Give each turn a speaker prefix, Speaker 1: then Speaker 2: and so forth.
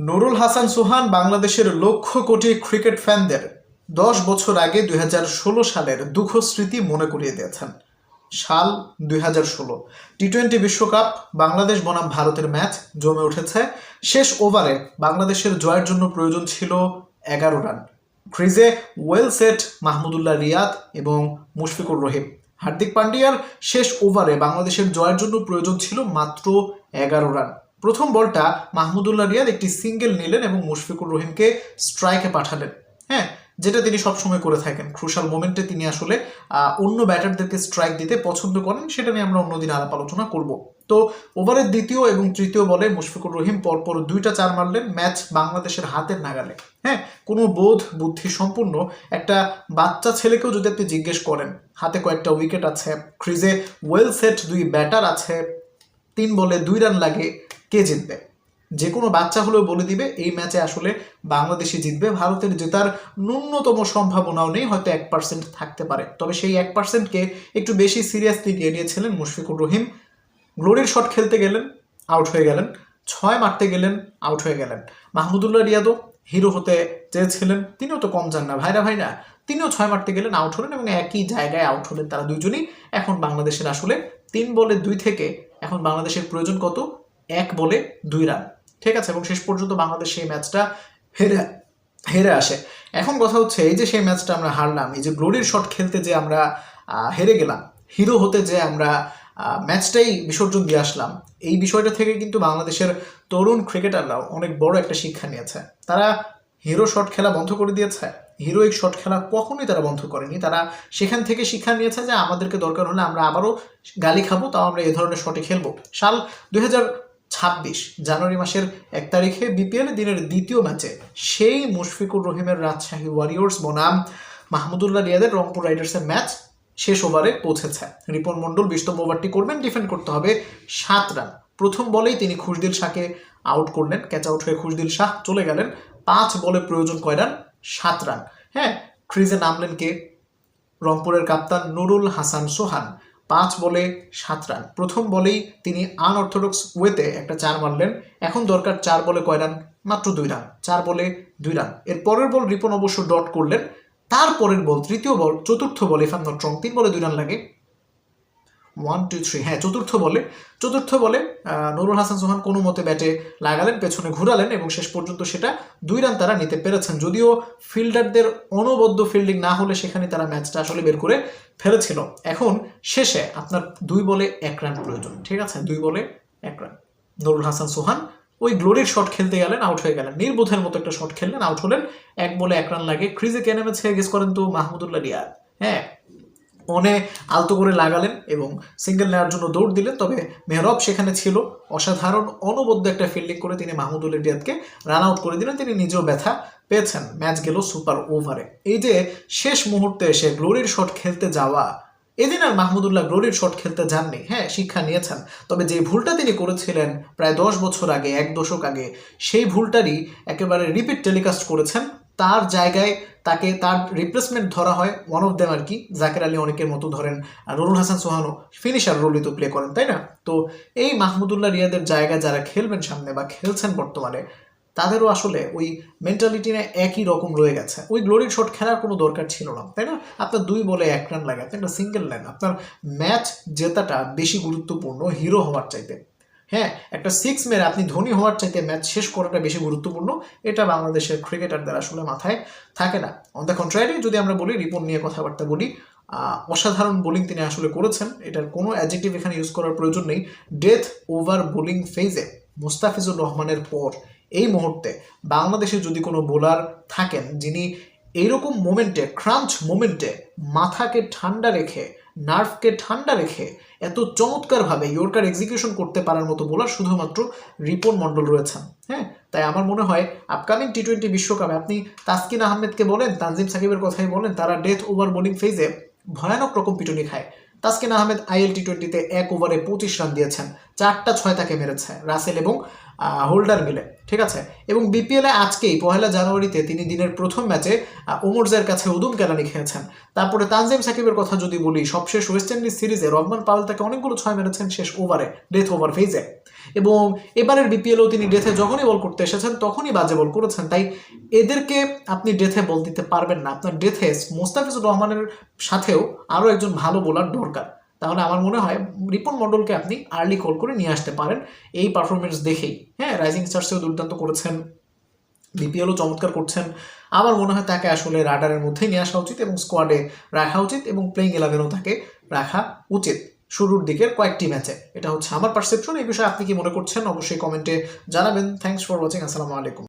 Speaker 1: নুরুল হাসান সোহান বাংলাদেশের লক্ষ কোটি ক্রিকেট ফ্যানদের 10 বছর আগে 2016 সালের দুঃখ স্মৃতি মনে করিয়ে দিয়েছেন। সাল 2016 টি-20 বিশ্বকাপ বাংলাদেশ বনাম ভারতের ম্যাচ জমে উঠেছে। শেষ ওভারে বাংলাদেশের জয়ের জন্য প্রয়োজন ছিল 11 রান। ক্রিজে ওয়েল সেট মাহমুদুল্লাহ রিয়াদ এবং মুশফিকুর রহিম। হার্দিক পান্ডিয়ার শেষ ওভারে বাংলাদেশের জয়ের জন্য প্রয়োজন ছিল মাত্র 11 রান। প্রথম বলটা মাহমুদুল্লাহ রিয়াদ একটি সিঙ্গেল নিলেন এবং মুশফিকুর রহিমকে স্ট্রাইকে পাঠালেন। যেটা তিনি সবসময় করে থাকেন। ক্রুশাল মোমেন্টে তিনি আসলে অন্য ব্যাটারদেরকে স্ট্রাইক দিতে পছন্দ করেন, সেটা নিয়ে আমরা অন্যদিন আলাপ আলোচনা করব। তো ওভারের দ্বিতীয় এবং তৃতীয় বলে মুশফিকুর রহিম পরপর 2টা 4 মারলেন, ম্যাচ বাংলাদেশের হাতের নাগালে। কোনো বোধ বুদ্ধি সম্পূর্ণ একটা বাচ্চা ছেলেকেও যদি আপনি জিজ্ঞেস করেন, হাতে কয়েকটা উইকেট আছে, ক্রিজে ওয়েল সেট 2 ব্যাটার আছে, 3 বলে 2 রান লাগে, কে জিতবে? যে কোনো বাচ্চা হলেও বলে দিবে এই ম্যাচে আসলে বাংলাদেশই জিতবে। ভারতের জেতার ন্যূনতম সম্ভাবনাও নেই, হয়তো 1% থাকতে পারে। তবে সেই 1%কে একটু বেশি সিরিয়াসলি নিয়ে নিয়েছিলেন মুশফিকুর রহিম। গ্লোরির শট খেলতে গেলেন, আউট হয়ে গেলেন। 6 মারতে গেলেন, আউট হয়ে গেলেন। মাহমুদুল্লাহ রিয়াদও হিরো হতে চেয়েছিলেন, তিনিও তো কম যান না ভাইরা, তিনিও 6 মারতে গেলেন, আউট হলেন এবং একই জায়গায় আউট হলেন তারা দুজনই। এখন বাংলাদেশের আসলে 3 বলে 2 থেকে এখন বাংলাদেশের প্রয়োজন কত? 1 বলে 2 রান। ঠিক আছে, এবং শেষ পর্যন্ত বাংলাদেশ সেই ম্যাচটা হেরে আসে। এখন কথা হচ্ছে, এই যে সেই ম্যাচটা আমরা হারলাম, এই যে গ্লোরির শট খেলতে যে আমরা হেরে গেলাম, হিরো হতে যে আমরা ম্যাচটাই বিসর্জন দিয়ে আসলাম, এই বিষয়টা থেকে কিন্তু বাংলাদেশের তরুণ ক্রিকেটাররাও অনেক বড় একটা শিক্ষা নিয়েছে। তারা হিরো শট খেলা বন্ধ করে দিয়েছে, হিরোইক শট খেলা কখনোই তারা বন্ধ করেনি। তারা সেখান থেকে শিক্ষা নিয়েছে যে আমাদেরকে দরকার হলে আমরা আবারও গালি খাবো, তাও আমরা এই ধরনের শটে খেলবো। সাল 2026 জানুয়ারি মাসের 1 তারিখে বিপিএল দিনের দ্বিতীয় ম্যাচে সেই মুশফিকুর রহিমের রাজশাহী ওয়ারিয়র্স বনাম মাহমুদুল্লাহ রিয়াদের রংপুর রাইডার্সের ম্যাচ শেষ ওভারে পৌঁছেছে। রিপন মণ্ডল 20তম ওভারটি করবেন, ডিফেন্ড করতে হবে 7 রান। প্রথম বলেই তিনি খুশদিল শাহকে আউট করলেন, ক্যাচ আউট হয়ে খুশদিল শাহ চলে গেলেন। 5 বলে প্রয়োজন কয় রান? 7 রান। ক্রিজে নামলেন কে? রংপুরের কাপ্তান নুরুল হাসান সোহান। 5 বলে 7 রান। প্রথম বলেই তিনি আনঅর্থোডক্স ওয়েতে একটা 4 মারলেন। এখন দরকার 4 বলে কয় রান? মাত্র 2 রান। 4 বলে 2 রান। এর পরের বল রিপন অবশ্য ডট করলেন। তারপরের বল, তৃতীয় বল, চতুর্থ বলে, if I am not wrong, 3 বলে 2 রান লাগে। 1 2 3 চতুর্থ বলে নুরুল হাসান সোহান কোনো মতে ব্যাটে লাগালেন, পেছনে ঘুরালেন এবং শেষ পর্যন্ত সেটা 2 রান তারা নিতে পেরেছেন। যদিও ফিল্ডারদের অনবদ্য ফিল্ডিং না হলে সেখানে তারা ম্যাচটা আসলে বের করে ফেলেছিল। এখন শেষে আপনার 2 বলে 1 রান প্রয়োজন। ঠিক আছে, 2 বলে 1 রান। নুরুল হাসান সোহান ওই গ্লোরির শট খেলতে গেলেন, আউট হয়ে গেলেন। নির্বোধের মতো একটা শট খেললেন, আউট হলেন। 1 বলে 1 রান লাগে। ক্রিজে কে নেমেছে গেস করেন তো? মাহমুদুল্লাহ রিয়াদ। অনে আলতো করে লাগালেন এবং সিঙ্গেল নেওয়ার জন্য দৌড় দিলেন। তবে মেহরব সেখানে ছিল, অসাধারণ অনবদ্য একটা ফিল্ডিং করে তিনি মাহমুদুল্লাহ রিয়াদকে রান আউট করে দিলেন। তিনি নিজেও ব্যথা পেয়েছেন। ম্যাচ গেল সুপার ওভারে। এই যে শেষ মুহূর্তে এসে গ্লোরির শট খেলতে যাওয়া, এদিন আর মাহমুদুল্লাহ গ্লোরির শট খেলতে যাননি। শিক্ষা নিয়েছেন। তবে যে ভুলটা তিনি করেছিলেন প্রায় 10 বছর আগে, 1 দশক আগে, সেই ভুলটারই একেবারে রিপিট টেলিকাস্ট করেছেন। তার জায়গায় তাকে তার রিপ্লেসমেন্ট ধরা হয়, ওয়ান অফ দেম আর কি, জাকের আলী অনেকের মতো ধরেন, নুরুল হাসান সোহানও ফিনিশার রোলই তো প্লে করেন, তাই না? তো এই মাহমুদুল্লাহ রিয়াদের জায়গায় যারা খেলবেন সামনে বা খেলছেন বর্তমানে, তাদেরও আসলে ওই মেন্টালিটি না একই রকম রয়ে গেছে। ওই গ্লোরির শট খেলার কোনো দরকার ছিল না, তাই না? আপনার 2 বলে 1 রান লাগে, আপনি একটা সিঙ্গেল নেন। আপনার ম্যাচ জেতাটা বেশি গুরুত্বপূর্ণ হিরো হওয়ার চাইতে। একটা 6 মেরে আপনি ধনী হওয়ার চাইতে ম্যাচ শেষ করাটা বেশি গুরুত্বপূর্ণ। এটা বাংলাদেশের ক্রিকেটারদের আসলে মাথায় থাকে না। অন দ্য কন্ট্রারি, যদি আমরা বলি, রিপন নিয়ে কথাবার্তা বলি, অসাধারণ বোলিং তিনি আসলে করেছেন। এটার কোনো অ্যাডজেক্টিভ এখানে ইউজ করার প্রয়োজন নেই। ডেথ ওভার বোলিং ফেজে মুস্তাফিজুর রহমানের পর এই মুহূর্তে বাংলাদেশে যদি কোনো বোলার থাকেন যিনি এইরকম মোমেন্টে, ক্রাঞ্চ মোমেন্টে মাথাকে ঠান্ডা রেখে, নার্ভকে ঠান্ডা রেখে এত চমৎকারভাবে ইয়র্কার এক্সিকিউশন করতে পারার মতো বোলার শুধুমাত্র রিপন মণ্ডল রয়েছেন। তাই আমার মনে হয় আপকামিং টি-20 বিশ্বকাপে আপনি তাসকিন আহমেদকে বলেন, তানজিম সাকিবের কথাই বলেন, তারা ডেথ ওভার বোলিং ফেজে ভয়ানক রকম পিটুনি খায়। তাসকিন আহমেদ IL টি-20-তে 1 ওভারে 25 রান দিয়েছেন, 4টা 6 তাকে মেরেছে রাসেল এবং হোল্ডার মিলে, ঠিক আছে। এবং বিপিএলে আজকেই 1 জানুয়ারিতে তিনি দিনের প্রথম ম্যাচে ওমরজের কাছে উদুম কেলানি খেয়েছেন। তারপরে তানজিম সাকিবের কথা যদি বলি, সবশেষ ওয়েস্ট ইন্ডিজ সিরিজে রহমান পাওয়েল তাকে অনেকগুলো 6 মেরেছেন শেষ ওভারে, ডেথ ওভার ফেজে। এবং এবারের বিপিএলও তিনি ডেথে যখনই বল করতে এসেছেন তখনই বাজে বল করেছেন। তাই এদেরকে আপনি ডেথে বল দিতে পারবেন না। আপনার ডেথে মোস্তাফিজুর রহমানের সাথেও আরও একজন ভালো বোলার দরকার। তাহলে আমার মনে হয় রিপন মণ্ডলকে আপনি আর্লি কল করে নিয়ে আসতে পারেন এই পারফরমেন্স দেখেই। হ্যাঁ, রাইজিং স্টার্সেও দুর্দান্ত করেছেন, বিপিএলও চমৎকার করছেন। আমার মনে হয় তাকে আসলে রাডারের মধ্যেই নিয়ে আসা উচিত এবং স্কোয়াডে রাখা উচিত এবং প্লেইং 11-ও তাকে রাখা উচিত শুরুর দিকের কয়েকটি ম্যাচে। এটা হচ্ছে আমার পারসেপশন। এই বিষয়ে আপনি কি মনে করছেন অবশ্যই কমেন্টে জানাবেন। Thanks for watching. আসসালামু আলাইকুম।